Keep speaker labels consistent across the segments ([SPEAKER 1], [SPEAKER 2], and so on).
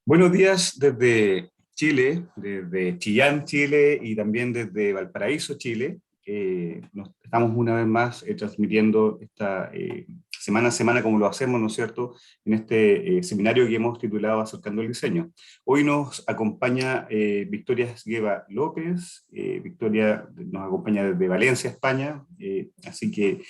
[SPEAKER 1] Buenos días desde Chile, desde Chillán, Chile y también desde Valparaíso, Chile. Estamos una vez más transmitiendo esta semana a semana, como lo hacemos, ¿no es cierto?, en este seminario que hemos titulado Acercando el Diseño. Hoy nos acompaña Victoria Esgueva López. Victoria nos acompaña desde Valencia, España, así que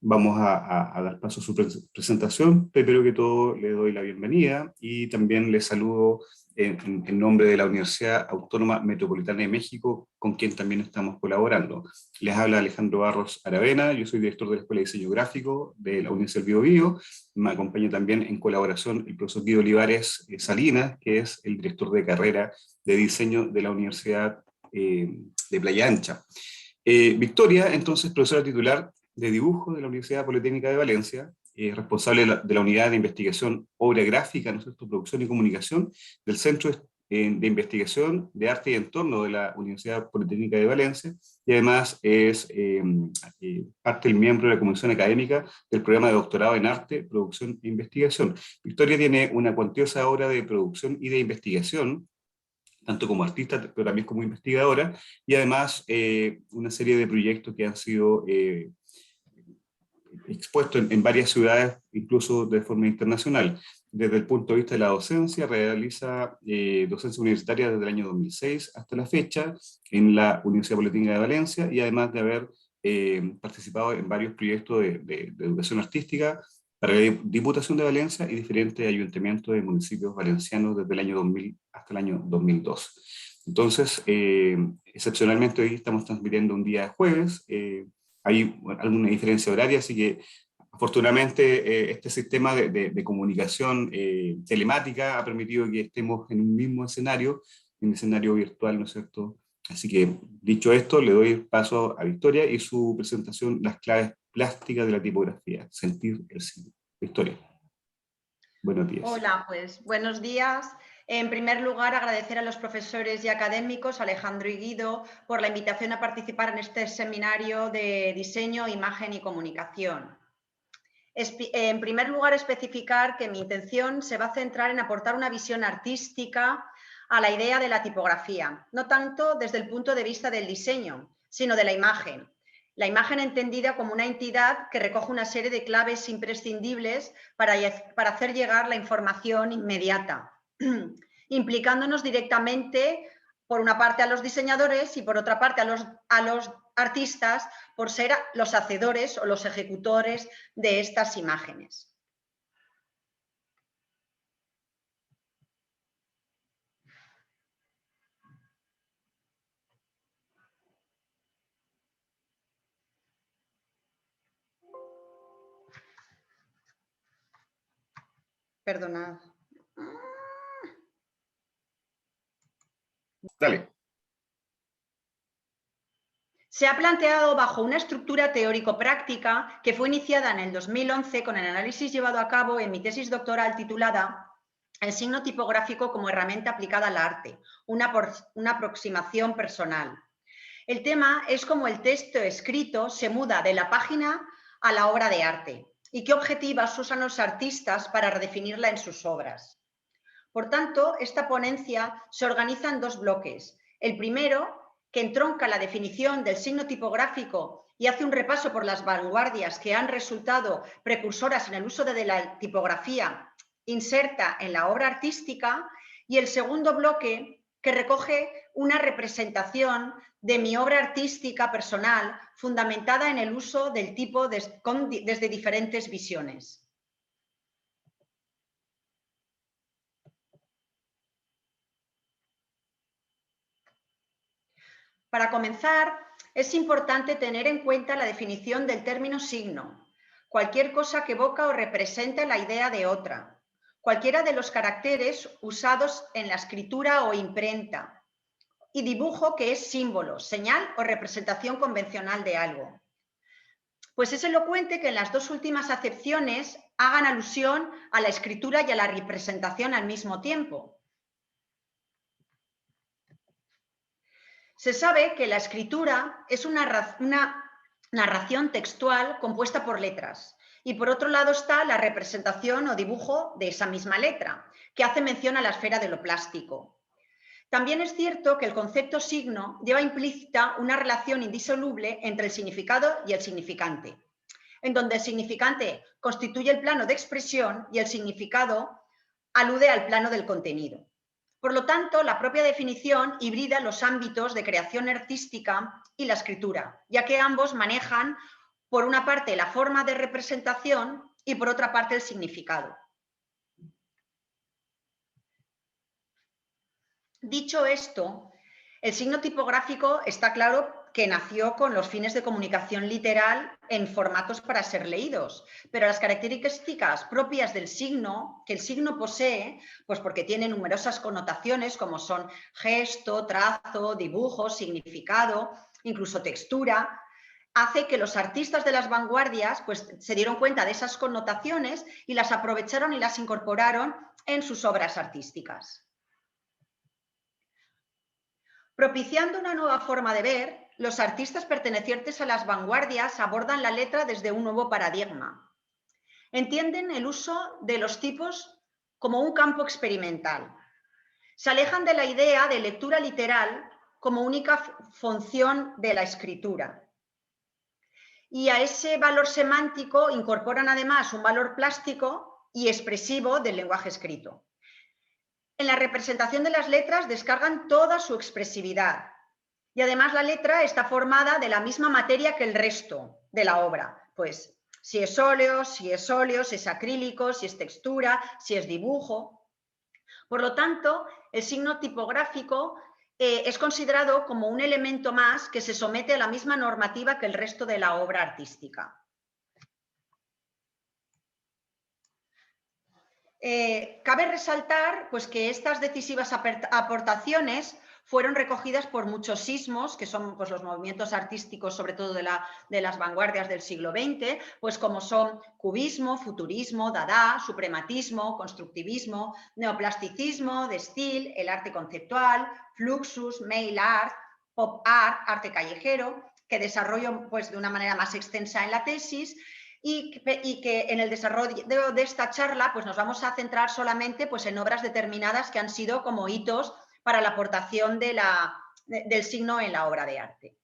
[SPEAKER 1] vamos a dar paso a su presentación. Primero que todo, le doy la bienvenida y también le saludo en nombre de la Universidad Autónoma Metropolitana de México, con quien también estamos colaborando. Les habla Alejandro Barros Aravena, yo soy director de la Escuela de Diseño Gráfico de la Universidad del Biobío. Me acompaña también en colaboración el profesor Guido Olivares Salinas, que es el director de carrera de diseño de la Universidad de Playa Ancha. Victoria, entonces, profesora titular de dibujo de la Universidad Politécnica de Valencia, responsable de la unidad de investigación obra gráfica, ¿no es cierto?, producción y comunicación del Centro de Investigación de Arte y Entorno de la Universidad Politécnica de Valencia, y además es parte del miembro de la Comisión Académica del Programa de Doctorado en Arte, Producción e Investigación. Victoria tiene una cuantiosa obra de producción y de investigación, tanto como artista, pero también como investigadora, y además una serie de proyectos que han sido expuestos en varias ciudades, incluso de forma internacional. Desde el punto de vista de la docencia, realiza docencia universitaria desde el año 2006 hasta la fecha en la Universidad Politécnica de Valencia, y además de haber participado en varios proyectos de educación artística para la Diputación de Valencia y diferentes ayuntamientos de municipios valencianos desde el año 2000 hasta el año 2002. Entonces, excepcionalmente hoy estamos transmitiendo un día de jueves. Hay alguna diferencia horaria, así que afortunadamente este sistema de comunicación telemática ha permitido que estemos en un mismo escenario, en un escenario virtual, ¿no es cierto? Así que, dicho esto, le doy paso a Victoria y su presentación, las claves plásticas de la tipografía, sentir el signo. Victoria, buenos días.
[SPEAKER 2] Hola, pues buenos días. En primer lugar, agradecer a los profesores y académicos, Alejandro y Guido, por la invitación a participar en este seminario de diseño, imagen y comunicación. En primer lugar, especificar que mi intención se va a centrar en aportar una visión artística a la idea de la tipografía, no tanto desde el punto de vista del diseño, sino de la imagen. La imagen entendida como una entidad que recoge una serie de claves imprescindibles para hacer llegar la información inmediata, implicándonos directamente, por una parte, a los diseñadores y por otra parte a los artistas, por ser los hacedores o los ejecutores de estas imágenes. Perdonad.
[SPEAKER 1] Dale.
[SPEAKER 2] Se ha planteado bajo una estructura teórico-práctica que fue iniciada en el 2011 con el análisis llevado a cabo en mi tesis doctoral titulada El signo tipográfico como herramienta aplicada al arte, una aproximación personal. El tema es cómo el texto escrito se muda de la página a la obra de arte y qué objetivos usan los artistas para redefinirla en sus obras. Por tanto, esta ponencia se organiza en dos bloques. El primero, que entronca la definición del signo tipográfico y hace un repaso por las vanguardias que han resultado precursoras en el uso de la tipografía inserta en la obra artística, y el segundo bloque, que recoge una representación de mi obra artística personal fundamentada en el uso del tipo desde diferentes visiones. Para comenzar, es importante tener en cuenta la definición del término signo, cualquier cosa que evoca o representa la idea de otra, cualquiera de los caracteres usados en la escritura o imprenta, y dibujo, que es símbolo, señal o representación convencional de algo. Pues es elocuente que en las dos últimas acepciones hagan alusión a la escritura y a la representación al mismo tiempo. Se sabe que la escritura es una narración textual compuesta por letras. Y por otro lado está la representación o dibujo de esa misma letra, que hace mención a la esfera de lo plástico. También es cierto que el concepto signo lleva implícita una relación indisoluble entre el significado y el significante, en donde el significante constituye el plano de expresión y el significado alude al plano del contenido. Por lo tanto, la propia definición hibrida los ámbitos de creación artística y la escritura, ya que ambos manejan, por una parte, la forma de representación y por otra parte, el significado. Dicho esto, el signo tipográfico está claro que nació con los fines de comunicación literal en formatos para ser leídos, pero las características propias del signo, que el signo posee, pues porque tiene numerosas connotaciones como son gesto, trazo, dibujo, significado, incluso textura, hace que los artistas de las vanguardias pues, se dieron cuenta de esas connotaciones y las aprovecharon y las incorporaron en sus obras artísticas. Propiciando una nueva forma de ver, los artistas pertenecientes a las vanguardias abordan la letra desde un nuevo paradigma. Entienden el uso de los tipos como un campo experimental. Se alejan de la idea de lectura literal como única función de la escritura. Y a ese valor semántico incorporan además un valor plástico y expresivo del lenguaje escrito. En la representación de las letras descargan toda su expresividad y además la letra está formada de la misma materia que el resto de la obra, pues si es óleo, si es acrílico, si es textura, si es dibujo. Por lo tanto, el signo tipográfico es considerado como un elemento más que se somete a la misma normativa que el resto de la obra artística. Cabe resaltar pues, que estas decisivas aportaciones fueron recogidas por muchos sismos, que son pues, los movimientos artísticos, sobre todo de las vanguardias del siglo XX, pues como son cubismo, futurismo, dada, suprematismo, constructivismo, neoplasticismo, de Stil, el arte conceptual, fluxus, mail art, pop art, arte callejero, que desarrollo pues, de una manera más extensa en la tesis, y que en el desarrollo de esta charla pues nos vamos a centrar solamente pues, en obras determinadas que han sido como hitos para la aportación del signo en la obra de arte.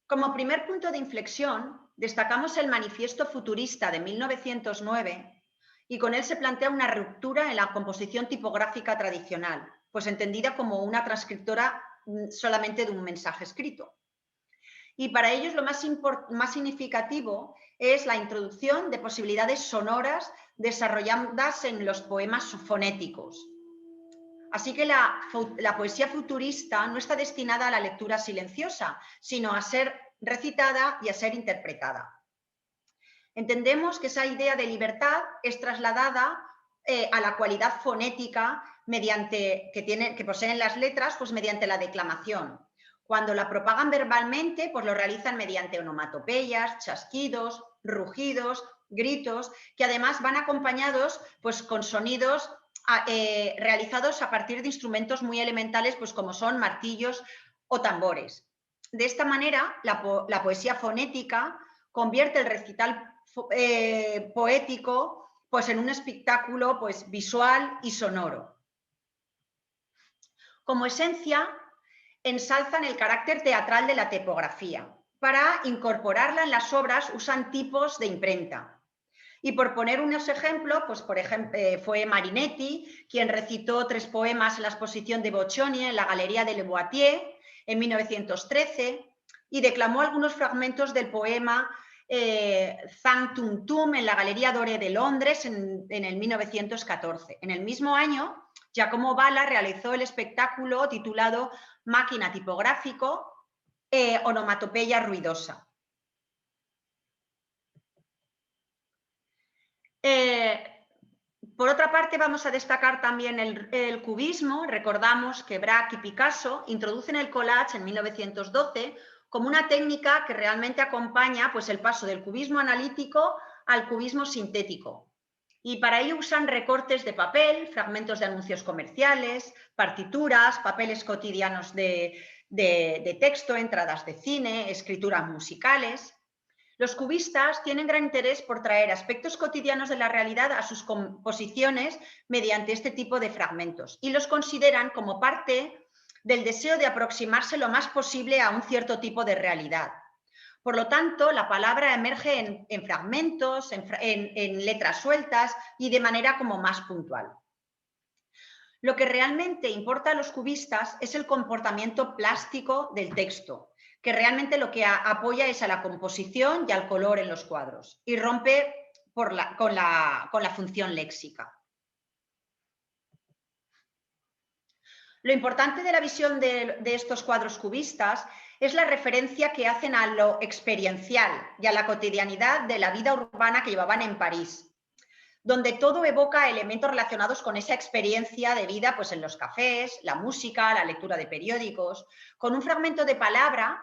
[SPEAKER 2] Como primer punto de inflexión, destacamos el Manifiesto Futurista de 1909 y con él se plantea una ruptura en la composición tipográfica tradicional, pues entendida como una transcriptora solamente de un mensaje escrito. Y para ellos lo más significativo es la introducción de posibilidades sonoras desarrolladas en los poemas fonéticos. Así que la poesía futurista no está destinada a la lectura silenciosa, sino a ser recitada y a ser interpretada. Entendemos que esa idea de libertad es trasladada a la cualidad fonética que poseen las letras, pues mediante la declamación. Cuando la propagan verbalmente, pues lo realizan mediante onomatopeyas, chasquidos, rugidos, gritos, que además van acompañados pues, con sonidos realizados a partir de instrumentos muy elementales, pues como son martillos o tambores. De esta manera, la poesía fonética convierte el recital poético pues, en un espectáculo pues, visual y sonoro. Como esencia, ensalzan el carácter teatral de la tipografía. Para incorporarla en las obras usan tipos de imprenta. Y por poner unos ejemplos, pues por ejemplo, fue Marinetti quien recitó 3 poemas en la exposición de Boccioni en la Galería de Le Boitier en 1913 y declamó algunos fragmentos del poema Sanctum Tum en la Galería Dore de Londres en el 1914. En el mismo año, Giacomo Balla realizó el espectáculo titulado Máquina tipográfico, onomatopeya ruidosa. Por otra parte, vamos a destacar también el cubismo. Recordamos que Braque y Picasso introducen el collage en 1912 como una técnica que realmente acompaña pues, el paso del cubismo analítico al cubismo sintético. Y para ello usan recortes de papel, fragmentos de anuncios comerciales, partituras, papeles cotidianos de de texto, entradas de cine, escrituras musicales. Los cubistas tienen gran interés por traer aspectos cotidianos de la realidad a sus composiciones mediante este tipo de fragmentos y los consideran como parte del deseo de aproximarse lo más posible a un cierto tipo de realidad. Por lo tanto, la palabra emerge en fragmentos, en letras sueltas y de manera como más puntual. Lo que realmente importa a los cubistas es el comportamiento plástico del texto, que realmente lo que apoya es a la composición y al color en los cuadros y rompe con la función léxica. Lo importante de la visión de estos cuadros cubistas es la referencia que hacen a lo experiencial y a la cotidianidad de la vida urbana que llevaban en París, donde todo evoca elementos relacionados con esa experiencia de vida pues en los cafés, la música, la lectura de periódicos. Con un fragmento de palabra,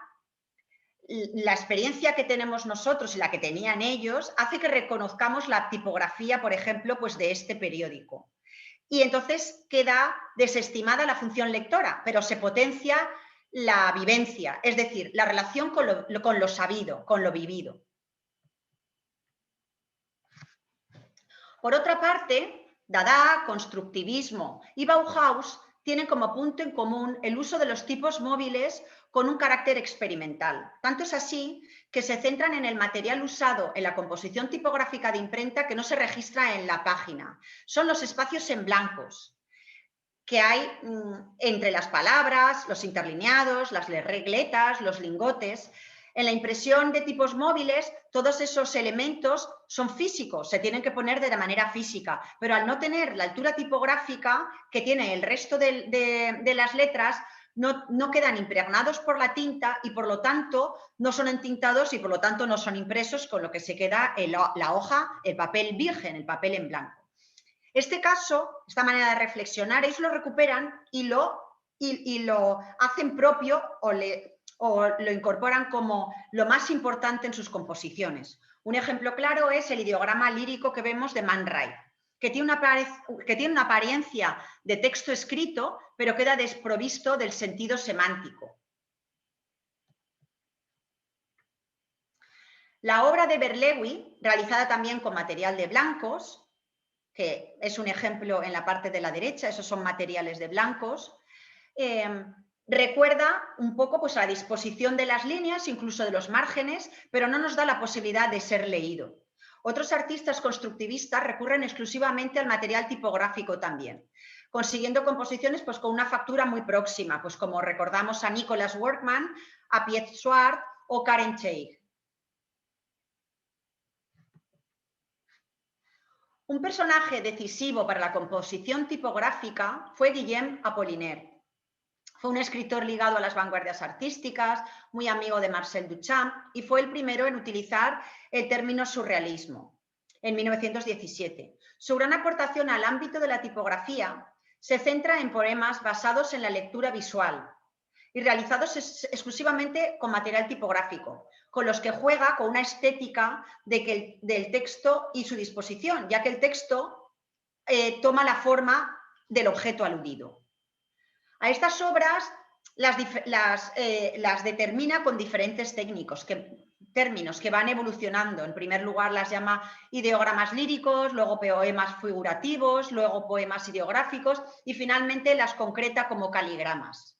[SPEAKER 2] la experiencia que tenemos nosotros y la que tenían ellos hace que reconozcamos la tipografía, por ejemplo, pues de este periódico. Y entonces queda desestimada la función lectora, pero se potencia la vivencia, es decir, la relación con lo sabido, con lo vivido. Por otra parte, Dada, constructivismo y Bauhaus tienen como punto en común el uso de los tipos móviles con un carácter experimental. Tanto es así que se centran en el material usado en la composición tipográfica de imprenta que no se registra en la página. Son los espacios en blancos que hay entre las palabras, los interlineados, las regletas, los lingotes. En la impresión de tipos móviles, todos esos elementos son físicos, se tienen que poner de manera física, pero al no tener la altura tipográfica que tiene el resto de las letras, no quedan impregnados por la tinta y por lo tanto no son entintados y por lo tanto no son impresos, con lo que se queda la hoja, el papel virgen, el papel en blanco. Este caso, esta manera de reflexionar, ellos lo recuperan y lo hacen propio o lo incorporan como lo más importante en sus composiciones. Un ejemplo claro es el ideograma lírico que vemos de Man Ray, que tiene una apariencia de texto escrito, pero queda desprovisto del sentido semántico. La obra de Berlewi, realizada también con material de blancos, que es un ejemplo en la parte de la derecha, esos son materiales de blancos, recuerda un poco pues, la disposición de las líneas, incluso de los márgenes, pero no nos da la posibilidad de ser leído. Otros artistas constructivistas recurren exclusivamente al material tipográfico también, consiguiendo composiciones pues, con una factura muy próxima, pues, como recordamos a Nicholas Workman, a Piet Zwart o Karen Teig. Un personaje decisivo para la composición tipográfica fue Guillaume Apollinaire. Fue un escritor ligado a las vanguardias artísticas, muy amigo de Marcel Duchamp y fue el primero en utilizar el término surrealismo en 1917. Su gran aportación al ámbito de la tipografía se centra en poemas basados en la lectura visual y realizados exclusivamente con material tipográfico, con los que juega con una estética del texto y su disposición, ya que el texto toma la forma del objeto aludido. A estas obras las determina con diferentes términos que van evolucionando. En primer lugar las llama ideogramas líricos, luego poemas figurativos, luego poemas ideográficos y finalmente las concreta como caligramas.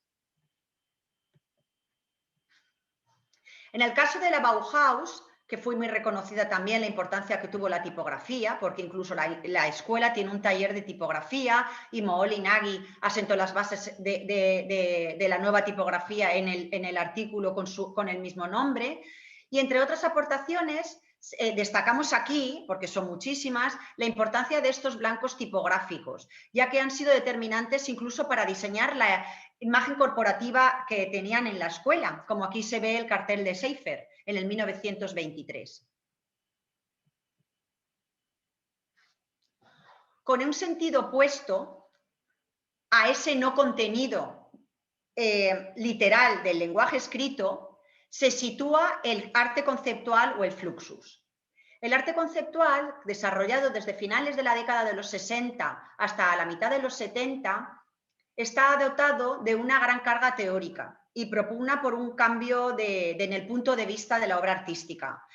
[SPEAKER 2] En el caso de la Bauhaus, que fue muy reconocida también la importancia que tuvo la tipografía, porque incluso la escuela tiene un taller de tipografía y Moholy Nagy asentó las bases de la nueva tipografía en el artículo con el mismo nombre. Y entre otras aportaciones, destacamos aquí, porque son muchísimas, la importancia de estos blancos tipográficos, ya que han sido determinantes incluso para diseñar la imagen corporativa que tenían en la escuela, como aquí se ve el cartel de Seifer en el 1923. Con un sentido opuesto a ese no contenido literal del lenguaje escrito, se sitúa el arte conceptual o el fluxus. El arte conceptual, desarrollado desde finales de la década de los 60 hasta la mitad de los 70, está dotado de una gran carga teórica y propugna por un cambio en el punto de vista de la obra artística,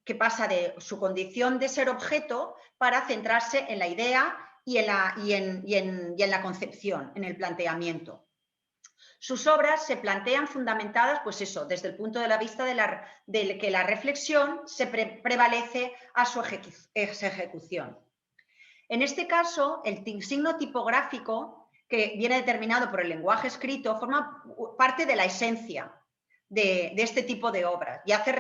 [SPEAKER 2] que pasa de su condición de ser objeto para centrarse en la idea y en la concepción, en el planteamiento. Sus obras se plantean fundamentadas, pues eso, desde el punto de vista de que la reflexión se prevalece a su ejecución. En este caso, el signo tipográfico, que viene determinado por el lenguaje escrito, forma parte de la esencia de este tipo de obras y hace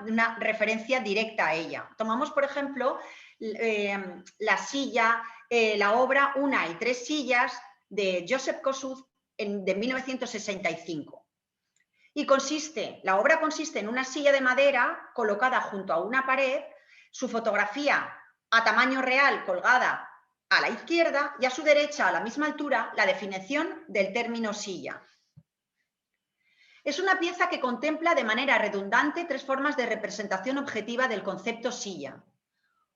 [SPEAKER 2] una referencia directa a ella. Tomamos, por ejemplo, la silla, la obra Una y tres sillas de Joseph Kosuth de 1965. Y la obra consiste en una silla de madera colocada junto a una pared, su fotografía a tamaño real colgada a la izquierda y a su derecha, a la misma altura, la definición del término silla. Es una pieza que contempla de manera redundante tres formas de representación objetiva del concepto silla.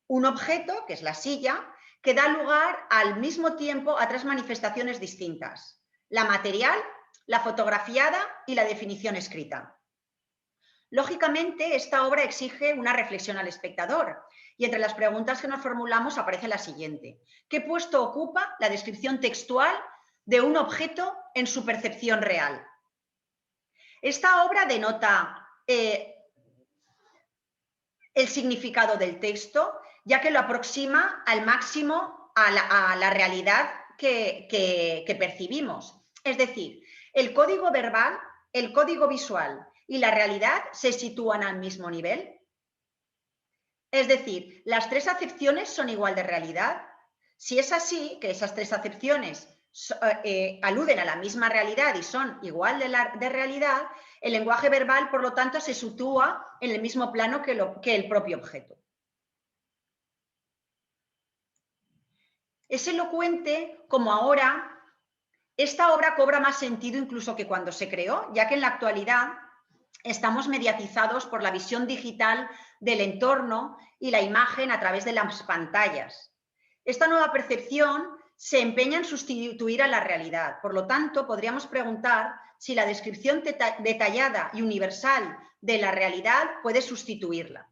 [SPEAKER 2] Un objeto, que es la silla, que da lugar al mismo tiempo a tres manifestaciones distintas: la material, la fotografiada y la definición escrita. Lógicamente, esta obra exige una reflexión al espectador y entre las preguntas que nos formulamos aparece la siguiente: ¿qué puesto ocupa la descripción textual de un objeto en su percepción real? Esta obra denota el significado del texto, ya que lo aproxima al máximo a la realidad que percibimos. Es decir, el código verbal, el código visual y la realidad se sitúan al mismo nivel. Es decir, las tres acepciones son igual de realidad. Si es así, que esas tres acepciones aluden a la misma realidad y son igual de realidad, el lenguaje verbal, por lo tanto, se sitúa en el mismo plano que el propio objeto. Es elocuente como ahora esta obra cobra más sentido incluso que cuando se creó, ya que en la actualidad estamos mediatizados por la visión digital del entorno y la imagen a través de las pantallas. Esta nueva percepción se empeña en sustituir a la realidad. Por lo tanto, podríamos preguntar si la descripción detallada y universal de la realidad puede sustituirla.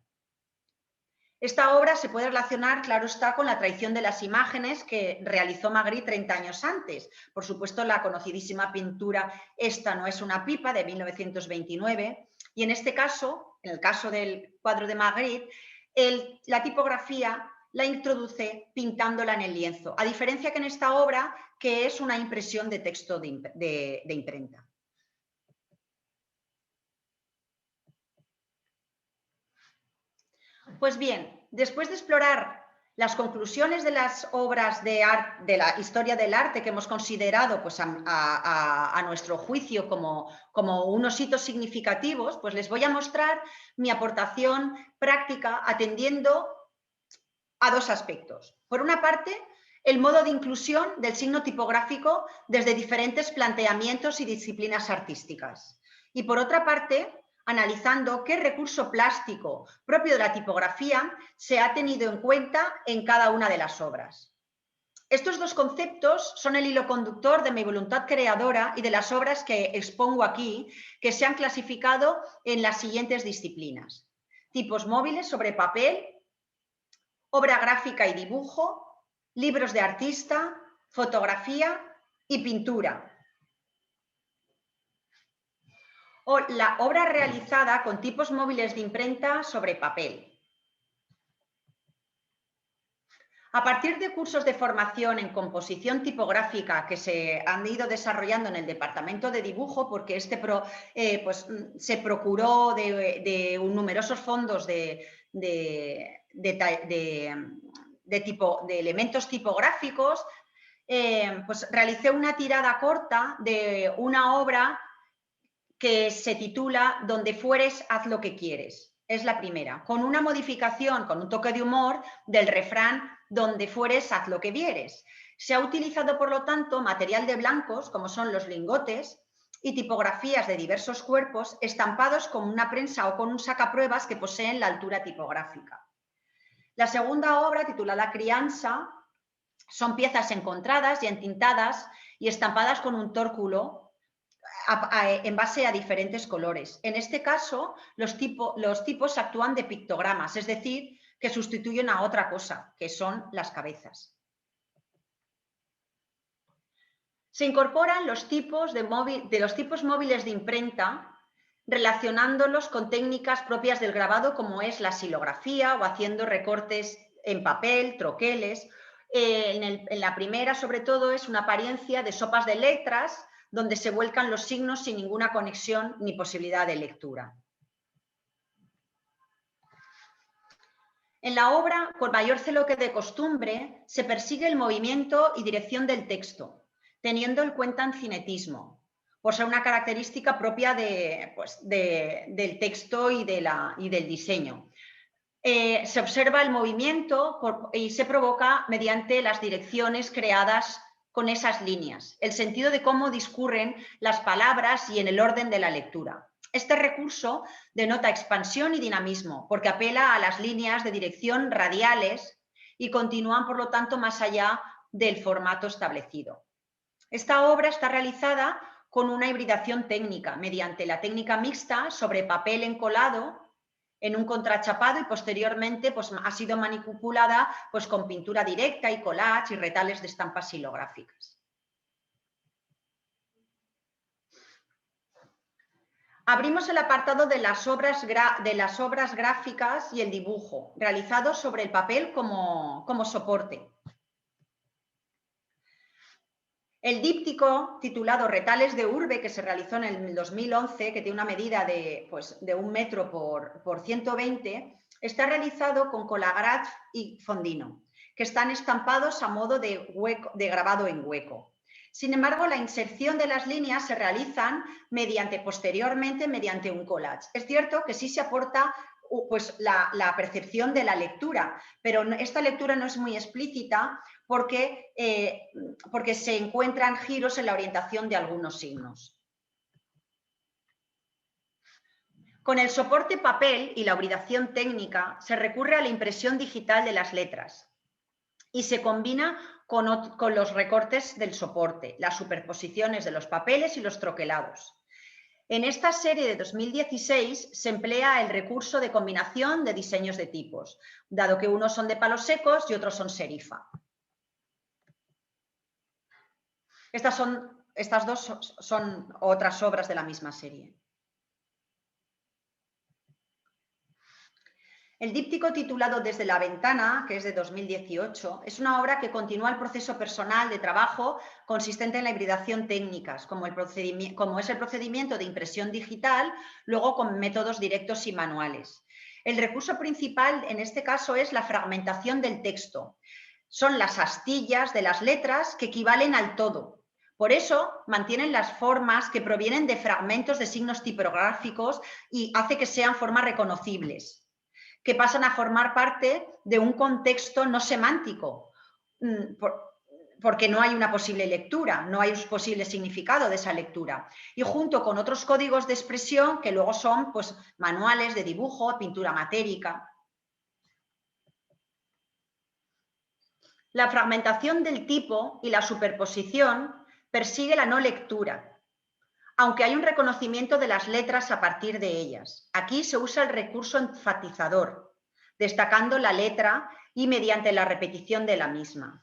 [SPEAKER 2] Esta obra se puede relacionar, claro está, con la traición de las imágenes que realizó Magritte 30 años antes. Por supuesto, la conocidísima pintura Esta no es una pipa, de 1929, y en este caso, en el caso del cuadro de Magritte, la tipografía la introduce pintándola en el lienzo, a diferencia que en esta obra, que es una impresión de texto de imprenta. Pues bien, después de explorar las conclusiones de las obras de la historia del arte que hemos considerado, pues, a nuestro juicio como unos hitos significativos, pues les voy a mostrar mi aportación práctica atendiendo a dos aspectos. Por una parte, el modo de inclusión del signo tipográfico desde diferentes planteamientos y disciplinas artísticas. Y por otra parte, analizando qué recurso plástico propio de la tipografía se ha tenido en cuenta en cada una de las obras. Estos dos conceptos son el hilo conductor de mi voluntad creadora y de las obras que expongo aquí, que se han clasificado en las siguientes disciplinas: tipos móviles sobre papel, obra gráfica y dibujo, libros de artista, fotografía y pintura. O la obra realizada con tipos móviles de imprenta sobre papel. A partir de cursos de formación en composición tipográfica que se han ido desarrollando en el departamento de dibujo, porque pues, se procuró de numerosos fondos de elementos tipográficos, pues realicé una tirada corta de una obra que se titula Donde fueres, haz lo que quieres. Es la primera, con una modificación, con un toque de humor del refrán donde fueres, haz lo que vieres. Se ha utilizado, por lo tanto, material de blancos, como son los lingotes, y tipografías de diversos cuerpos estampados con una prensa o con un sacapruebas que poseen la altura tipográfica. La segunda obra, titulada Crianza, son piezas encontradas y entintadas y estampadas con un tórculo en base a diferentes colores. En este caso, los tipos actúan de pictogramas, es decir, que sustituyen a otra cosa, que son las cabezas. Se incorporan los tipos los tipos móviles de imprenta, relacionándolos con técnicas propias del grabado, como es la silografía o haciendo recortes en papel, troqueles. En la primera, sobre todo, es una apariencia de sopas de letras, donde se vuelcan los signos sin ninguna conexión ni posibilidad de lectura. En la obra, con mayor celo que de costumbre, se persigue el movimiento y dirección del texto, teniendo en cuenta el cinetismo, por ser una característica propia del texto y del diseño. Se observa el movimiento y se provoca mediante las direcciones creadas con esas líneas, el sentido de cómo discurren las palabras y en el orden de la lectura. Este recurso denota expansión y dinamismo, porque apela a las líneas de dirección radiales y continúan, por lo tanto, más allá del formato establecido. Esta obra está realizada con una hibridación técnica, mediante la técnica mixta sobre papel encolado en un contrachapado y posteriormente pues, ha sido manipulada pues, con pintura directa y collage y retales de estampas silográficas. Abrimos el apartado de las obras gráficas y el dibujo, realizados sobre el papel como soporte. El díptico titulado Retales de Urbe, que se realizó en el 2011, que tiene una medida de 1 metro por 120, está realizado con Collagraph y Fondino, que están estampados a modo de grabado en hueco. Sin embargo, la inserción de las líneas se realizan posteriormente mediante un collage. Es cierto que sí se aporta pues, la percepción de la lectura, pero esta lectura no es muy explícita porque se encuentran giros en la orientación de algunos signos. Con el soporte papel y la hibridación técnica se recurre a la impresión digital de las letras y se combina con los recortes del soporte, las superposiciones de los papeles y los troquelados. En esta serie de 2016 se emplea el recurso de combinación de diseños de tipos, dado que unos son de palos secos y otros son serifa. Estas dos son otras obras de la misma serie. El díptico titulado Desde la ventana, que es de 2018, es una obra que continúa el proceso personal de trabajo consistente en la hibridación técnicas, como es el procedimiento de impresión digital, luego con métodos directos y manuales. El recurso principal en este caso es la fragmentación del texto. Son las astillas de las letras que equivalen al todo. Por eso mantienen las formas que provienen de fragmentos de signos tipográficos y hace que sean formas reconocibles, que pasan a formar parte de un contexto no semántico, porque no hay una posible lectura, no hay un posible significado de esa lectura. Y junto con otros códigos de expresión que luego son pues, manuales de dibujo, pintura matérica. La fragmentación del tipo y la superposición persigue la no lectura, aunque hay un reconocimiento de las letras a partir de ellas. Aquí se usa el recurso enfatizador, destacando la letra y mediante la repetición de la misma.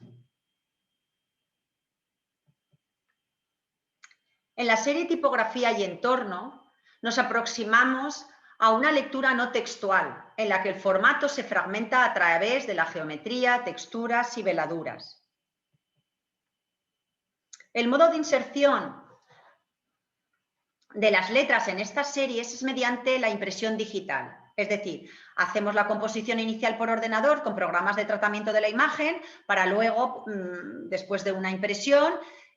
[SPEAKER 2] En la serie Tipografía y Entorno nos aproximamos a una lectura no textual, en la que el formato se fragmenta a través de la geometría, texturas y veladuras. El modo de inserción de las letras en estas series es mediante la impresión digital. Es decir, hacemos la composición inicial por ordenador con programas de tratamiento de la imagen para luego, después de una impresión,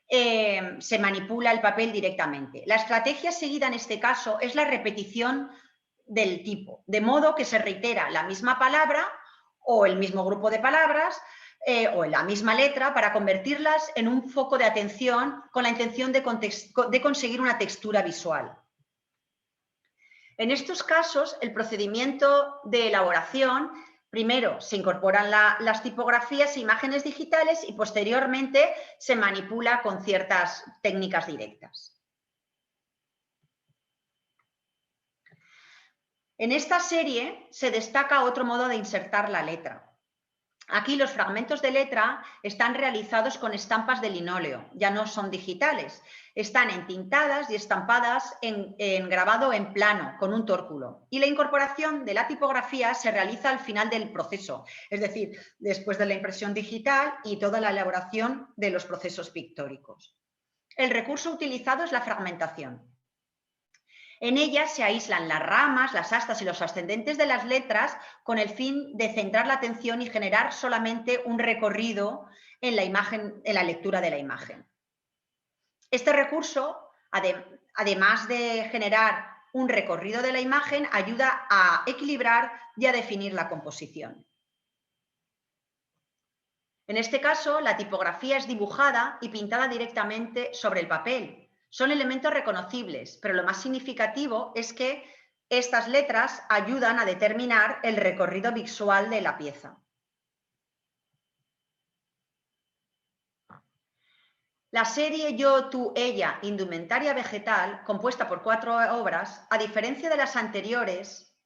[SPEAKER 2] se manipula el papel directamente. La estrategia seguida en este caso es la repetición del tipo, de modo que se reitera la misma palabra o el mismo grupo de palabras o en la misma letra para convertirlas en un foco de atención con la intención de conseguir una textura visual. En estos casos, el procedimiento de elaboración, primero se incorporan las tipografías e imágenes digitales y posteriormente se manipula con ciertas técnicas directas. En esta serie se destaca otro modo de insertar la letra. Aquí los fragmentos de letra están realizados con estampas de linóleo, ya no son digitales. Están entintadas y estampadas en grabado en plano, con un tórculo. Y la incorporación de la tipografía se realiza al final del proceso, es decir, después de la impresión digital y toda la elaboración de los procesos pictóricos. El recurso utilizado es la fragmentación. En ella se aíslan las ramas, las astas y los ascendentes de las letras con el fin de centrar la atención y generar solamente un recorrido en la imagen, en la lectura de la imagen. Este recurso, además de generar un recorrido de la imagen, ayuda a equilibrar y a definir la composición. En este caso, la tipografía es dibujada y pintada directamente sobre el papel. Son elementos reconocibles, pero lo más significativo es que estas letras ayudan a determinar el recorrido visual de la pieza. La serie Yo, Tú, Ella, Indumentaria Vegetal, compuesta por 4 obras, a diferencia de las anteriores,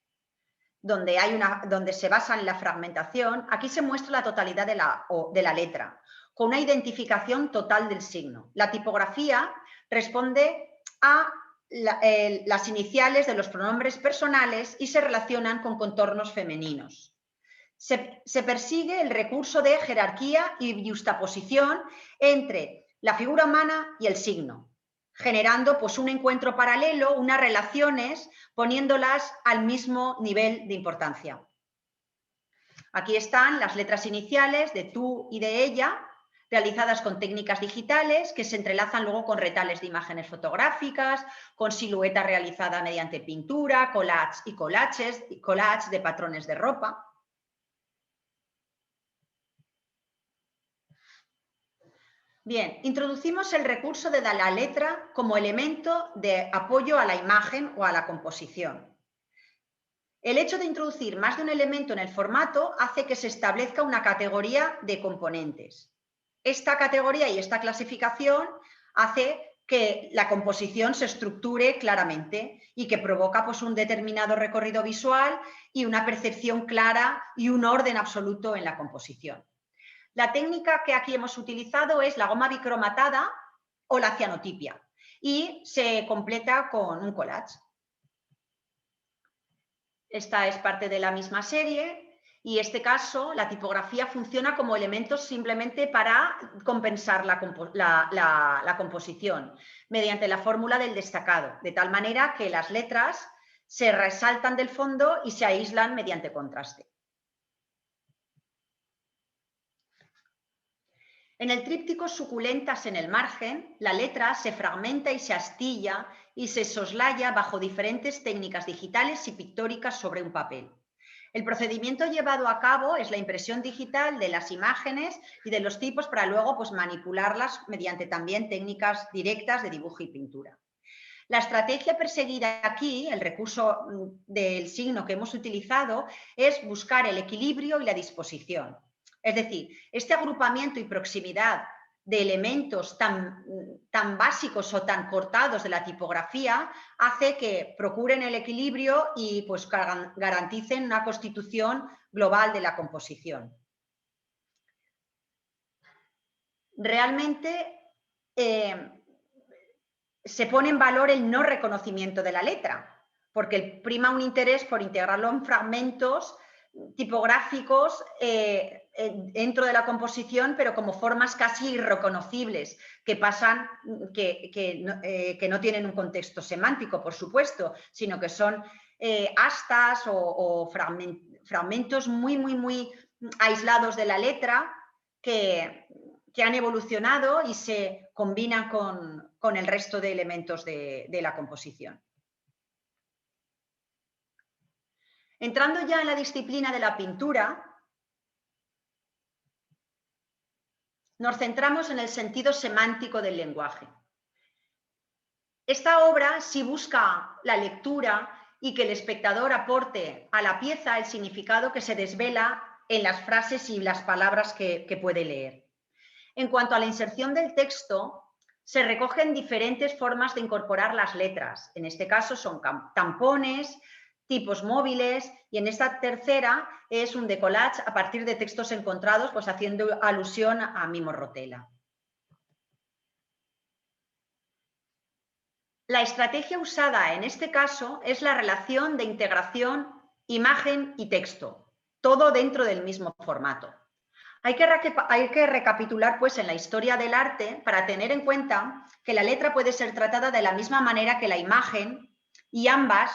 [SPEAKER 2] donde se basa en la fragmentación, aquí se muestra la totalidad de la letra, con una identificación total del signo. La tipografía responde a las iniciales de los pronombres personales y se relacionan con contornos femeninos. Se persigue el recurso de jerarquía y yuxtaposición entre la figura humana y el signo, generando pues un encuentro paralelo, unas relaciones, poniéndolas al mismo nivel de importancia. Aquí están las letras iniciales de tú y de ella, realizadas con técnicas digitales que se entrelazan luego con retales de imágenes fotográficas, con silueta realizada mediante pintura, collage y collage de patrones de ropa. Bien, introducimos el recurso de la letra como elemento de apoyo a la imagen o a la composición. El hecho de introducir más de un elemento en el formato hace que se establezca una categoría de componentes. Esta categoría y esta clasificación hace que la composición se estructure claramente y que provoca pues, un determinado recorrido visual y una percepción clara y un orden absoluto en la composición. La técnica que aquí hemos utilizado es la goma bicromatada o la cianotipia y se completa con un collage. Esta es parte de la misma serie y en este caso la tipografía funciona como elemento simplemente para compensar la composición mediante la fórmula del destacado, de tal manera que las letras se resaltan del fondo y se aíslan mediante contraste. En el tríptico Suculentas en el margen, la letra se fragmenta y se astilla y se soslaya bajo diferentes técnicas digitales y pictóricas sobre un papel. El procedimiento llevado a cabo es la impresión digital de las imágenes y de los tipos para luego pues, manipularlas mediante también técnicas directas de dibujo y pintura. La estrategia perseguida aquí, el recurso del signo que hemos utilizado, es buscar el equilibrio y la disposición. Es decir, este agrupamiento y proximidad de elementos tan básicos o tan cortados de la tipografía hace que procuren el equilibrio y pues, garanticen una constitución global de la composición. Realmente se pone en valor el no reconocimiento de la letra, porque prima un interés por integrarlo en fragmentos tipográficos dentro de la composición, pero como formas casi irreconocibles, que pasan, que no tienen un contexto semántico, por supuesto, sino que son astas o fragmentos muy aislados de la letra que han evolucionado y se combinan con el resto de elementos de la composición. Entrando ya en la disciplina de la pintura, nos centramos en el sentido semántico del lenguaje. Esta obra sí busca la lectura y que el espectador aporte a la pieza el significado que se desvela en las frases y las palabras que puede leer. En cuanto a la inserción del texto, se recogen diferentes formas de incorporar las letras. En este caso son tampones, tipos móviles, y en esta tercera es un decollage a partir de textos encontrados, pues haciendo alusión a Mimo Rotella. La estrategia usada en este caso es la relación de integración imagen y texto, todo dentro del mismo formato. Hay que recapitular pues en la historia del arte para tener en cuenta que la letra puede ser tratada de la misma manera que la imagen, y ambas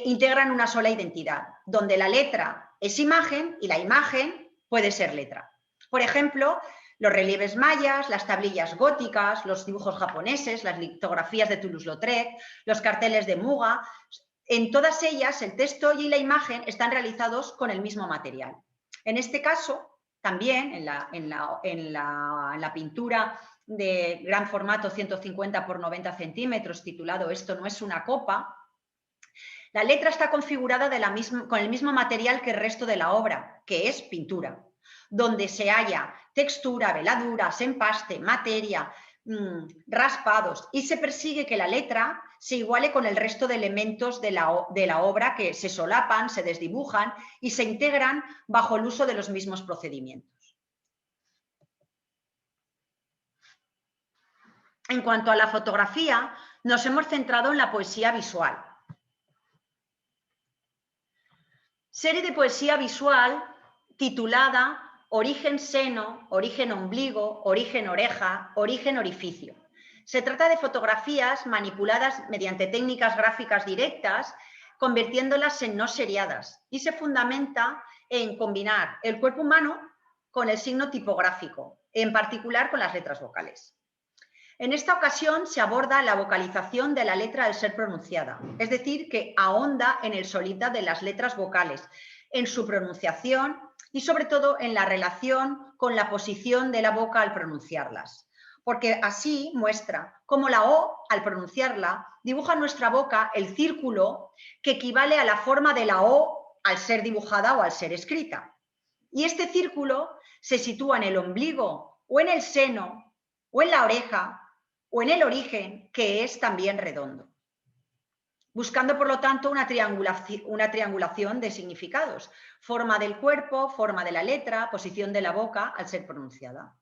[SPEAKER 2] integran una sola identidad, donde la letra es imagen y la imagen puede ser letra. Por ejemplo, los relieves mayas, las tablillas góticas, los dibujos japoneses, las litografías de Toulouse-Lautrec, los carteles de Muga, en todas ellas el texto y la imagen están realizados con el mismo material. En este caso, también en la pintura de gran formato 150 por 90 centímetros titulado Esto no es una copa, la letra está configurada con el mismo material que el resto de la obra, que es pintura, donde se halla textura, veladuras, empaste, materia, raspados, y se persigue que la letra se iguale con el resto de elementos de la obra, que se solapan, se desdibujan y se integran bajo el uso de los mismos procedimientos. En cuanto a la fotografía, nos hemos centrado en la poesía visual. Serie de poesía visual titulada Origen seno, origen ombligo, origen oreja, origen orificio. Se trata de fotografías manipuladas mediante técnicas gráficas directas, convirtiéndolas en no seriadas, y se fundamenta en combinar el cuerpo humano con el signo tipográfico, en particular con las letras vocales. En esta ocasión se aborda la vocalización de la letra al ser pronunciada, es decir, que ahonda en el solita de las letras vocales, en su pronunciación y sobre todo en la relación con la posición de la boca al pronunciarlas, porque así muestra cómo la O, al pronunciarla, dibuja en nuestra boca el círculo que equivale a la forma de la O al ser dibujada o al ser escrita. Y este círculo se sitúa en el ombligo o en el seno o en la oreja o en el origen, que es también redondo, buscando por lo tanto una triangulación de significados: forma del cuerpo, forma de la letra, posición de la boca al ser pronunciada.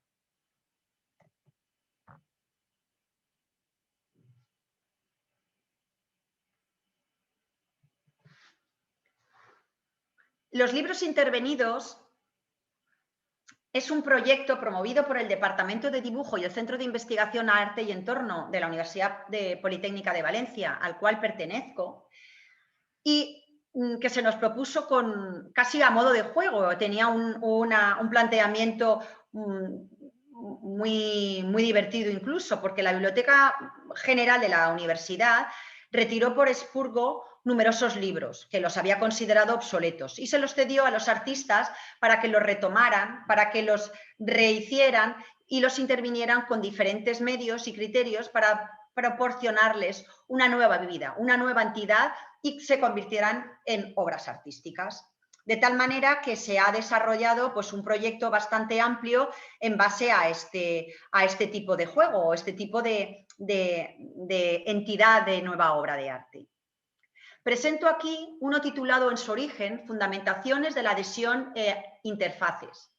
[SPEAKER 2] Los libros intervenidos es un proyecto promovido por el Departamento de Dibujo y el Centro de Investigación Arte y Entorno de la Universidad Politécnica de Valencia, al cual pertenezco, y que se nos propuso casi a modo de juego. Tenía un planteamiento muy divertido incluso, porque la Biblioteca General de la Universidad retiró por expurgo numerosos libros que los había considerado obsoletos y se los cedió a los artistas para que los retomaran, para que los rehicieran y los intervinieran con diferentes medios y criterios para proporcionarles una nueva vida, una nueva entidad, y se convirtieran en obras artísticas. De tal manera que se ha desarrollado pues, un proyecto bastante amplio en base a este tipo de juego, o este tipo de entidad de nueva obra de arte. Presento aquí uno titulado en su origen Fundamentaciones de la adhesión e interfaces,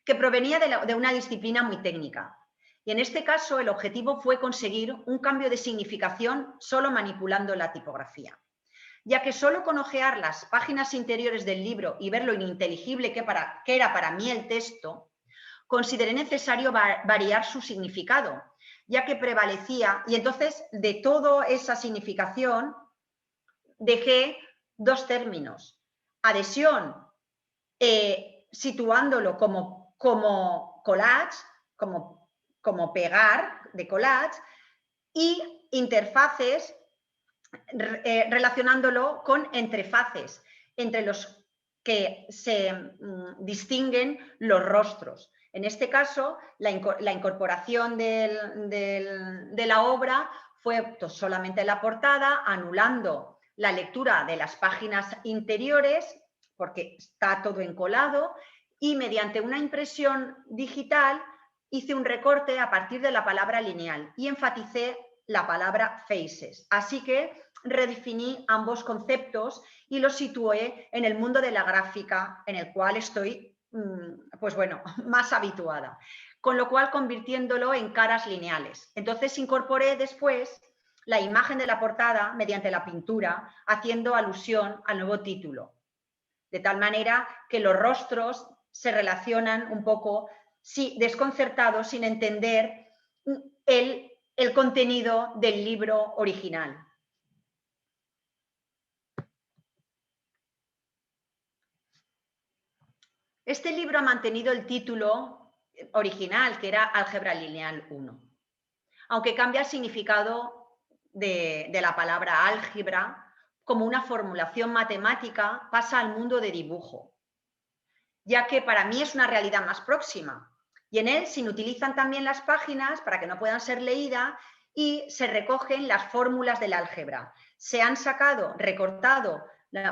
[SPEAKER 2] que provenía de una disciplina muy técnica. Y en este caso el objetivo fue conseguir un cambio de significación solo manipulando la tipografía, ya que solo con ojear las páginas interiores del libro y ver lo ininteligible que era para mí el texto, consideré necesario variar su significado, ya que prevalecía, y entonces de toda esa significación dejé dos términos: adhesión, situándolo como collage, como pegar de collage, y interfaces, relacionándolo con entrefaces, entre los que se distinguen los rostros. En este caso, la incorporación de la obra fue solamente la portada, anulando la lectura de las páginas interiores, porque está todo encolado, y mediante una impresión digital hice un recorte a partir de la palabra lineal y enfaticé la palabra faces. Así que redefiní ambos conceptos y los situé en el mundo de la gráfica, en el cual estoy, pues bueno, más habituada, con lo cual convirtiéndolo en caras lineales. Entonces incorporé después la imagen de la portada mediante la pintura, haciendo alusión al nuevo título, de tal manera que los rostros se relacionan un poco desconcertados, sin entender el contenido del libro original. Este libro ha mantenido el título original, que era Álgebra Lineal 1, aunque cambia el significado de la palabra álgebra, como una formulación matemática, pasa al mundo de dibujo, ya que para mí es una realidad más próxima. Y en él se inutilizan también las páginas para que no puedan ser leídas y se recogen las fórmulas del álgebra. Se han recortado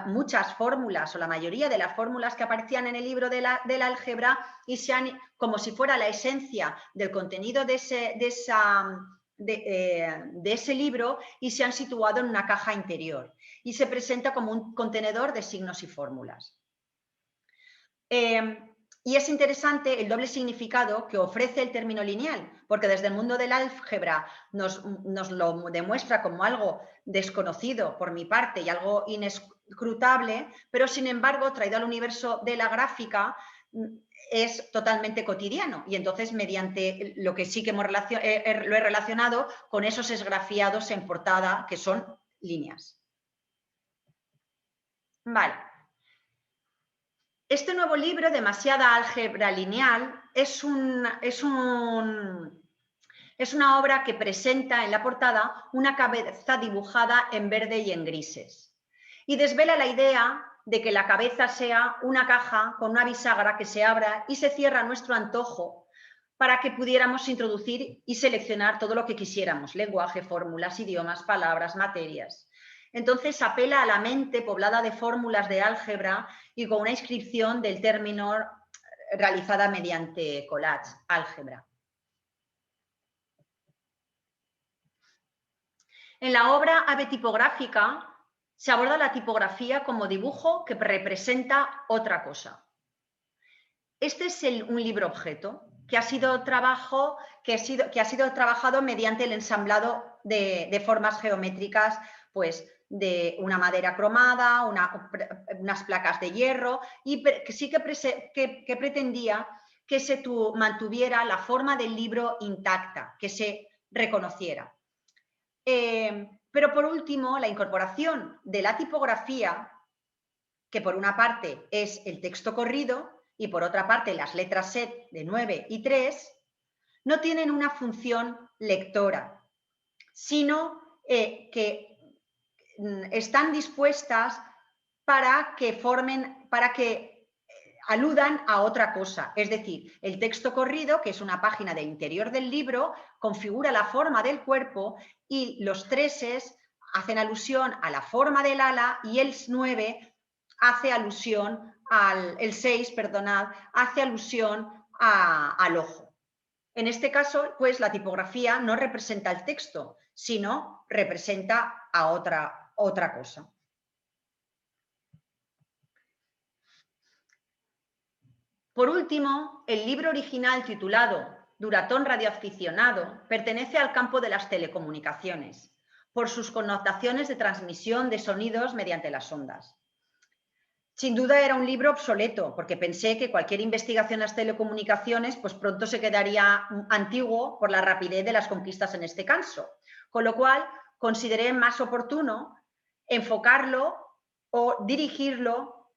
[SPEAKER 2] muchas fórmulas o la mayoría de las fórmulas que aparecían en el libro del álgebra y se han, como si fuera la esencia del contenido de ese libro, y se han situado en una caja interior y se presenta como un contenedor de signos y fórmulas. Y es interesante el doble significado que ofrece el término lineal, porque desde el mundo del álgebra nos lo demuestra como algo desconocido por mi parte y algo inescrutable, pero sin embargo, traído al universo de la gráfica, es totalmente cotidiano. Y entonces, mediante lo que sí que lo he relacionado con esos esgrafiados en portada, que son líneas. Vale. Este nuevo libro, Demasiada álgebra lineal, es una obra que presenta en la portada una cabeza dibujada en verde y en grises, y desvela la idea de que la cabeza sea una caja con una bisagra que se abra y se cierra a nuestro antojo para que pudiéramos introducir y seleccionar todo lo que quisiéramos: lenguaje, fórmulas, idiomas, palabras, materias. Entonces apela a la mente poblada de fórmulas de álgebra y con una inscripción del término realizada mediante collage, álgebra. En la obra Ave tipográfica se aborda la tipografía como dibujo que representa otra cosa. Este es un libro objeto que ha sido trabajado mediante el ensamblado de formas geométricas, pues de una madera cromada, unas placas de hierro, y que sí que pretendía que se mantuviera la forma del libro intacta, que se reconociera. Pero por último, la incorporación de la tipografía, que por una parte es el texto corrido y por otra parte las letras set de 9 y 3, no tienen una función lectora, sino que están dispuestas para que aludan a otra cosa. Es decir, el texto corrido, que es una página del interior del libro, configura la forma del cuerpo, y los 3 hacen alusión a la forma del ala, y el 9 hace alusión el 6, perdonad, hace alusión al ojo. En este caso, pues la tipografía no representa el texto, sino representa a otra cosa. Por último, el libro original, titulado Duratón radioaficionado, pertenece al campo de las telecomunicaciones, por sus connotaciones de transmisión de sonidos mediante las ondas. Sin duda era un libro obsoleto, porque pensé que cualquier investigación en las telecomunicaciones pues pronto se quedaría antiguo por la rapidez de las conquistas en este caso, con lo cual consideré más oportuno enfocarlo o dirigirlo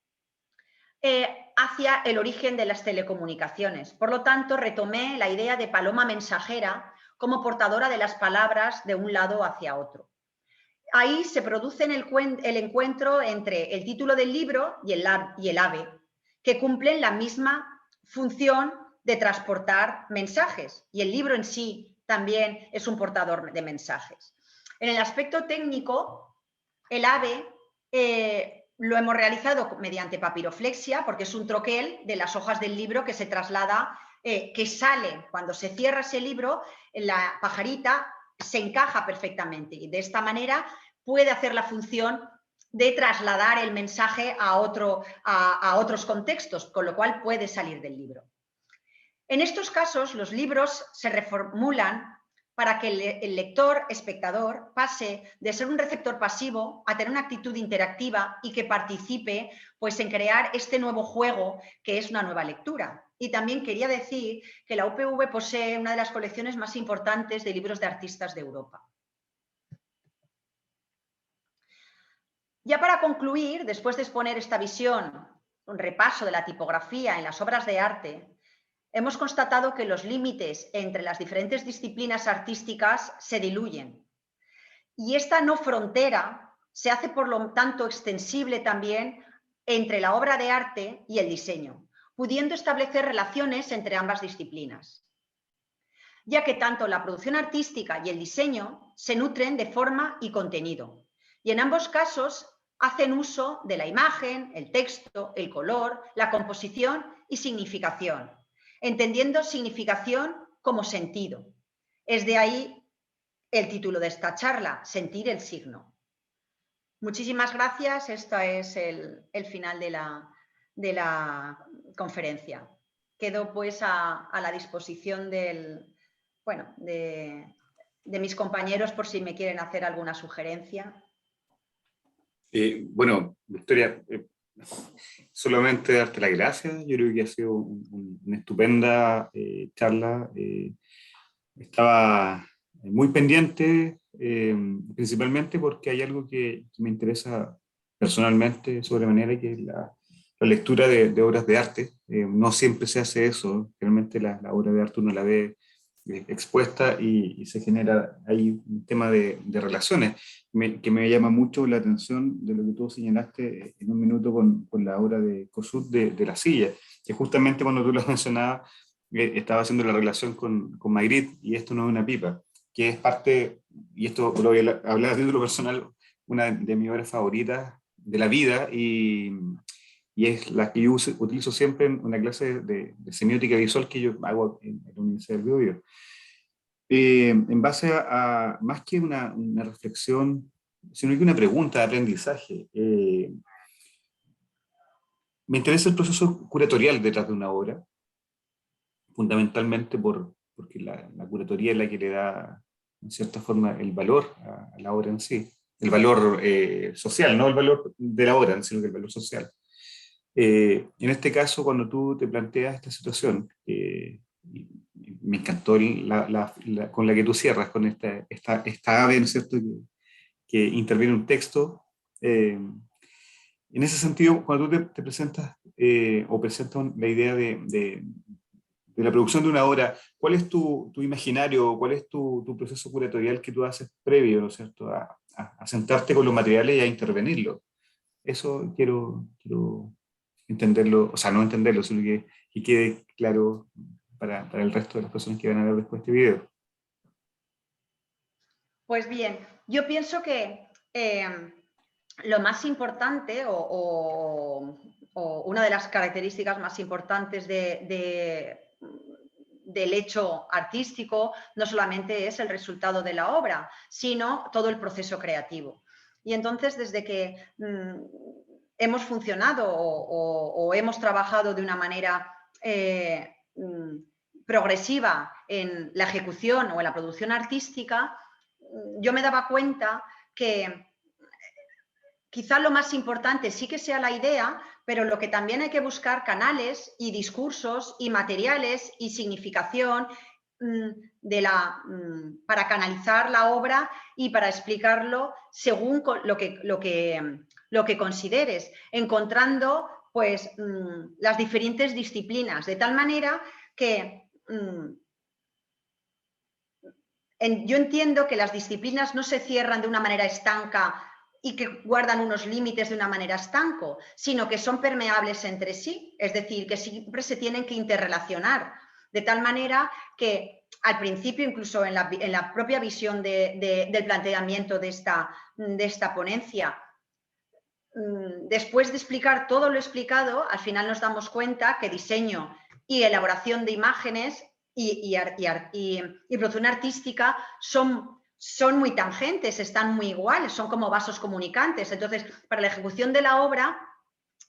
[SPEAKER 2] hacia el origen de las telecomunicaciones. Por lo tanto, retomé la idea de paloma mensajera como portadora de las palabras de un lado hacia otro. Ahí se produce el encuentro entre el título del libro y el ave, que cumplen la misma función de transportar mensajes, y el libro en sí también es un portador de mensajes. En el aspecto técnico, el ave lo hemos realizado mediante papiroflexia, porque es un troquel de las hojas del libro que se traslada, que sale cuando se cierra ese libro, la pajarita se encaja perfectamente y de esta manera puede hacer la función de trasladar el mensaje a otros contextos, con lo cual puede salir del libro. En estos casos, los libros se reformulan para que el lector, espectador, pase de ser un receptor pasivo a tener una actitud interactiva y que participe pues, en crear este nuevo juego que es una nueva lectura. Y también quería decir que la UPV posee una de las colecciones más importantes de libros de artistas de Europa. Ya para concluir, después de exponer esta visión, un repaso de la tipografía en las obras de arte, hemos constatado que los límites entre las diferentes disciplinas artísticas se diluyen. Y esta no frontera se hace, por lo tanto, extensible también entre la obra de arte y el diseño, pudiendo establecer relaciones entre ambas disciplinas, ya que tanto la producción artística y el diseño se nutren de forma y contenido. Y en ambos casos hacen uso de la imagen, el texto, el color, la composición y significación, entendiendo significación como sentido. Es de ahí el título de esta charla, Sentir el signo. Muchísimas gracias. Este es el final de la conferencia. Quedo pues a la disposición de mis compañeros por si me quieren hacer alguna sugerencia.
[SPEAKER 1] Bueno, Victoria, solamente darte las gracias. Yo creo que ha sido una estupenda charla. Estaba muy pendiente, principalmente porque hay algo que me interesa personalmente sobremanera, que es la lectura de obras de arte. No siempre se hace eso. Realmente la obra de arte uno la ve expuesta y se genera ahí un tema de relaciones que me llama mucho la atención de lo que tú señalaste en un minuto con la obra de Kossuth de La Silla, que justamente cuando tú lo mencionabas estaba haciendo la relación con Magritte y Esto no es una pipa, que es parte, y esto lo voy a hablar a título personal, una de mis obras favoritas de la vida y es la que yo utilizo siempre en una clase de semiótica visual que yo hago en la Universidad del Biobío. En base a más que una reflexión, sino que una pregunta de aprendizaje. Me interesa el proceso curatorial detrás de una obra, fundamentalmente porque la curatoría es la que le da, en cierta forma, el valor a la obra en sí. El valor social, no el valor de la obra, sino que el valor social. En este caso, cuando tú te planteas esta situación, me encantó con la que tú cierras, con esta ave, ¿no es cierto?, que interviene un texto. En ese sentido, cuando tú te presentas o presentas la idea de la producción de una obra, ¿cuál es tu imaginario, cuál es tu proceso curatorial que tú haces previo, ¿no es cierto?, a sentarte con los materiales y a intervenirlo? Eso quiero entenderlo, o sea, no entenderlo, sino que quede claro para el resto de las personas que van a ver después este video.
[SPEAKER 2] Pues bien, yo pienso que lo más importante o una de las características más importantes del hecho artístico no solamente es el resultado de la obra, sino todo el proceso creativo. Y entonces, desde que hemos funcionado o hemos trabajado de una manera progresiva en la ejecución o en la producción artística, yo me daba cuenta que quizá lo más importante sí que sea la idea, pero lo que también hay que buscar canales y discursos y materiales y significación para canalizar la obra y para explicarlo según lo que consideres, encontrando pues las diferentes disciplinas, de tal manera que yo entiendo que las disciplinas no se cierran de una manera estanca y que guardan unos límites de una manera estanco, sino que son permeables entre sí, es decir, que siempre se tienen que interrelacionar, de tal manera que al principio, incluso en la propia visión del planteamiento de esta ponencia, después de explicar todo lo explicado, al final nos damos cuenta que diseño y elaboración de imágenes y producción artística son son muy tangentes, están muy iguales, son como vasos comunicantes. Entonces, para la ejecución de la obra,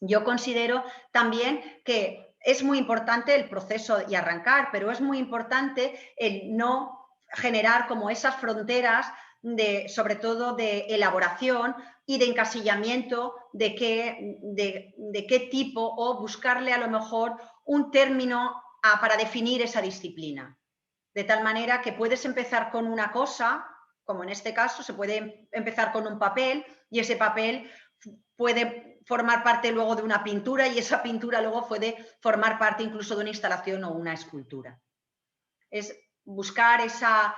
[SPEAKER 2] yo considero también que es muy importante el proceso y arrancar, pero es muy importante el no generar como esas fronteras sobre todo de elaboración y de encasillamiento de qué tipo, o buscarle a lo mejor un término para definir esa disciplina. De tal manera que puedes empezar con una cosa, como en este caso se puede empezar con un papel, y ese papel puede formar parte luego de una pintura, y esa pintura luego puede formar parte incluso de una instalación o una escultura. Es buscar esa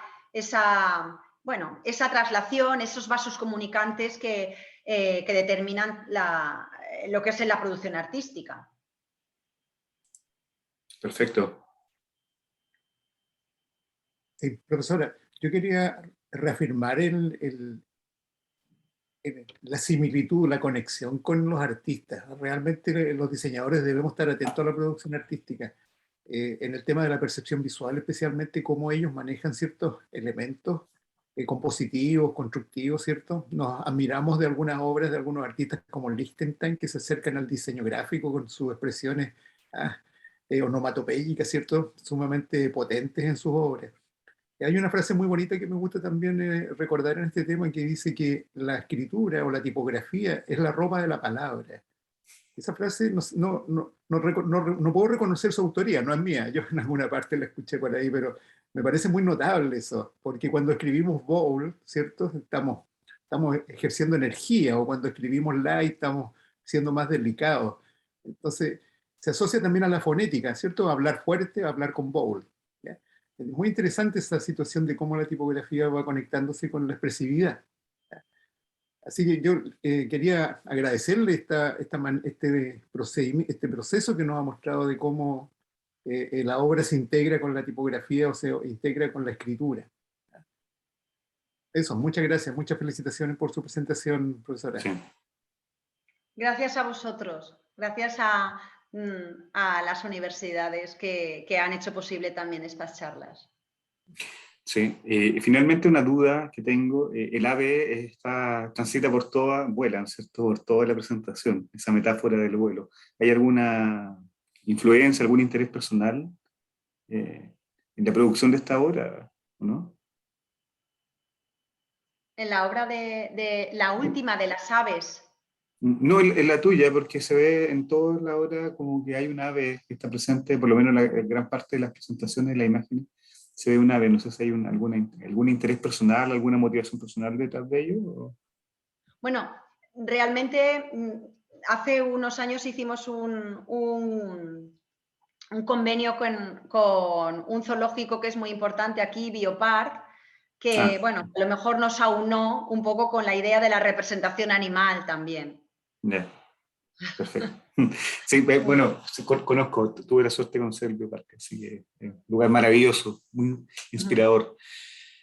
[SPEAKER 2] traslación, esos vasos comunicantes que determinan lo que es la producción artística.
[SPEAKER 1] Perfecto.
[SPEAKER 3] Sí, profesora, yo quería reafirmar la similitud, la conexión con los artistas. Realmente los diseñadores debemos estar atentos a la producción artística. En el tema de la percepción visual, especialmente cómo ellos manejan ciertos elementos compositivos, constructivos, ¿cierto? Nos admiramos de algunas obras de algunos artistas como Lichtenstein, que se acercan al diseño gráfico con sus expresiones onomatopéyicas, ¿cierto? Sumamente potentes en sus obras. Hay una frase muy bonita que me gusta también recordar en este tema, que dice que la escritura o la tipografía es la ropa de la palabra. Esa frase no puedo reconocer su autoría, no es mía, yo en alguna parte la escuché por ahí, pero me parece muy notable eso, porque cuando escribimos bold, ¿cierto? Estamos ejerciendo energía, o cuando escribimos light estamos siendo más delicados. Entonces, se asocia también a la fonética, ¿cierto? Hablar fuerte, hablar con bold. ¿Ya? Es muy interesante esa situación de cómo la tipografía va conectándose con la expresividad. Así que yo quería agradecerle este proceso que nos ha mostrado de cómo la obra se integra con la tipografía o se integra con la escritura. Eso, muchas gracias, muchas felicitaciones por su presentación, profesora.
[SPEAKER 1] Sí.
[SPEAKER 2] Gracias a vosotros, gracias a las universidades que han hecho posible también estas charlas.
[SPEAKER 1] Sí, finalmente una duda que tengo, el ave transita por vuelan, ¿cierto? Por toda la presentación, esa metáfora del vuelo. ¿Hay alguna influencia, algún interés personal en la producción de esta obra, o no?
[SPEAKER 2] En la obra de la última de las aves.
[SPEAKER 1] No en la tuya, porque se ve en toda la obra como que hay un ave que está presente, por lo menos en gran parte de las presentaciones de las imágenes, se ve un ave. No sé si hay algún interés personal, alguna motivación personal detrás de ello. ¿O?
[SPEAKER 2] Bueno, realmente hace unos años hicimos un convenio con un zoológico que es muy importante aquí, Biopark, que bueno, a lo mejor nos aunó un poco con la idea de la representación animal también.
[SPEAKER 1] Ya, perfecto. Sí, bueno, conozco, tuve la suerte de conocer el Bioparque, así que es un lugar maravilloso, muy inspirador.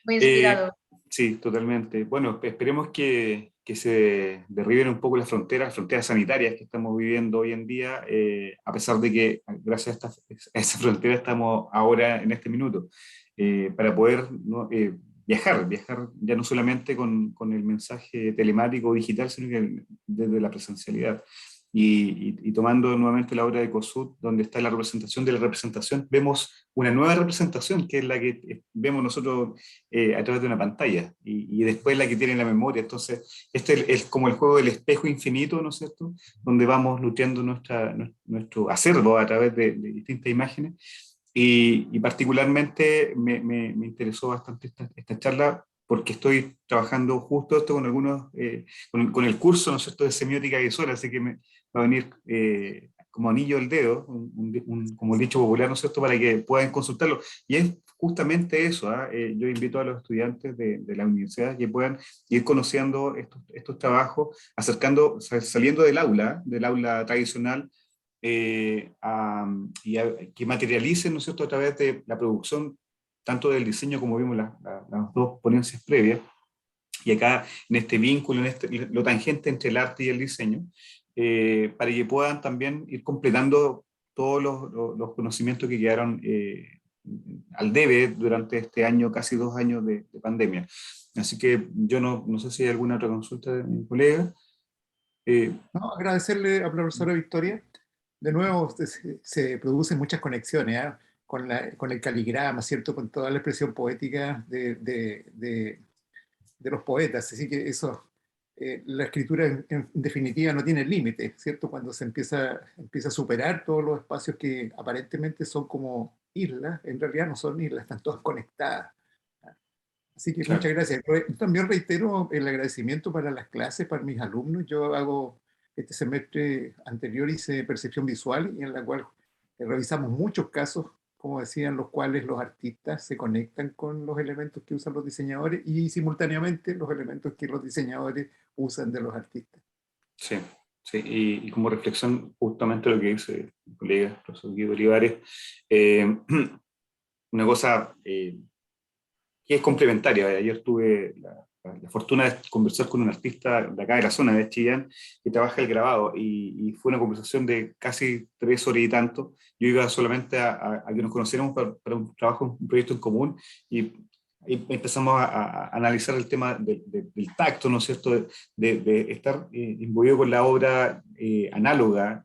[SPEAKER 2] Muy inspirador.
[SPEAKER 1] Sí, totalmente. Bueno, esperemos que se derriben un poco las fronteras sanitarias que estamos viviendo hoy en día, a pesar de que gracias a esa frontera estamos ahora en este minuto, para poder viajar ya no solamente con el mensaje telemático o digital, sino que desde la presencialidad. Y tomando nuevamente la obra de Kossuth, donde está la representación de la representación, vemos una nueva representación, que es la que vemos nosotros a través de una pantalla, y después la que tiene la memoria. Entonces, este es como el juego del espejo infinito, ¿no es cierto?, donde vamos nutriendo nuestro acervo a través de distintas imágenes, y particularmente me interesó bastante esta charla, porque estoy trabajando justo esto con algunos, con el curso, ¿no es cierto?, de semiótica visual, así que me va a venir como anillo al dedo, como el dicho popular, ¿no es cierto?, para que puedan consultarlo. Y es justamente eso, yo invito a los estudiantes de la universidad que puedan ir conociendo estos trabajos, saliendo del aula tradicional, que materialicen, ¿no es cierto?, a través de la producción, tanto del diseño como vimos las dos ponencias previas, y acá en este vínculo, lo tangente entre el arte y el diseño, para que puedan también ir completando todos los conocimientos que quedaron al debe durante este año, casi 2 años de pandemia. Así que yo no sé si hay alguna otra consulta de mi colega.
[SPEAKER 3] No, agradecerle a la profesora Victoria. De nuevo, se producen muchas conexiones, ¿ah? Con el caligrama, ¿cierto? Con toda la expresión poética de los poetas. Así que eso, la escritura en definitiva no tiene límite, ¿cierto? Cuando se empieza a superar todos los espacios que aparentemente son como islas, en realidad no son islas, están todas conectadas. Así que
[SPEAKER 1] Claro.
[SPEAKER 3] muchas gracias. También reitero el agradecimiento para las clases, para mis alumnos. Yo hago, este semestre anterior hice percepción visual y en la cual revisamos muchos casos, como decían, los cuales los artistas se conectan con los elementos que usan los diseñadores y simultáneamente los elementos que los diseñadores usan de los artistas.
[SPEAKER 1] Sí, sí. Y como reflexión justamente lo que dice mi colega, el profesor Guido Olivares, una cosa que es complementaria. Ayer tuve la fortuna de conversar con un artista de acá de la zona de Chillán que trabaja el grabado y fue una conversación de casi 3 horas y tanto. Yo iba solamente a que nos conociéramos para un trabajo, un proyecto en común y empezamos a analizar el tema del tacto, ¿no es cierto?, de estar imbuido con la obra análoga,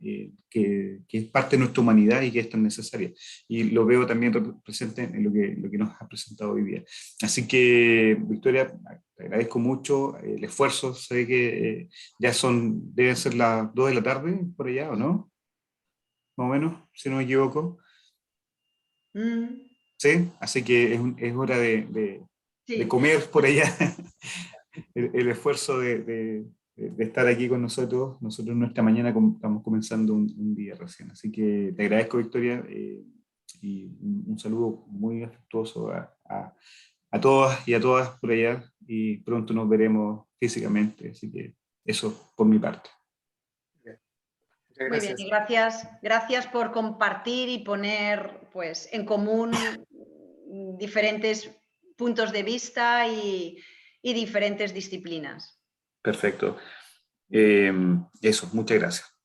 [SPEAKER 1] que es parte de nuestra humanidad y que es tan necesaria. Y lo veo también presente en lo que nos ha presentado hoy día. Así que, Victoria, te agradezco mucho el esfuerzo. Sé que ya deben ser las 2 de la tarde por allá, ¿o no? Más o menos, si no me equivoco. Sí, así que es hora de
[SPEAKER 2] Sí.
[SPEAKER 1] comer por allá. El esfuerzo de estar aquí con nosotros. Nosotros nuestra mañana estamos comenzando un día recién. Así que te agradezco, Victoria, y un saludo muy afectuoso a todas y a todas por allá, y pronto nos veremos físicamente. Así que eso por mi parte.
[SPEAKER 3] Muchas
[SPEAKER 2] Muy bien,
[SPEAKER 3] gracias.
[SPEAKER 2] y gracias por compartir y poner pues, en común diferentes puntos de vista y diferentes disciplinas.
[SPEAKER 1] Perfecto. Eso, muchas gracias.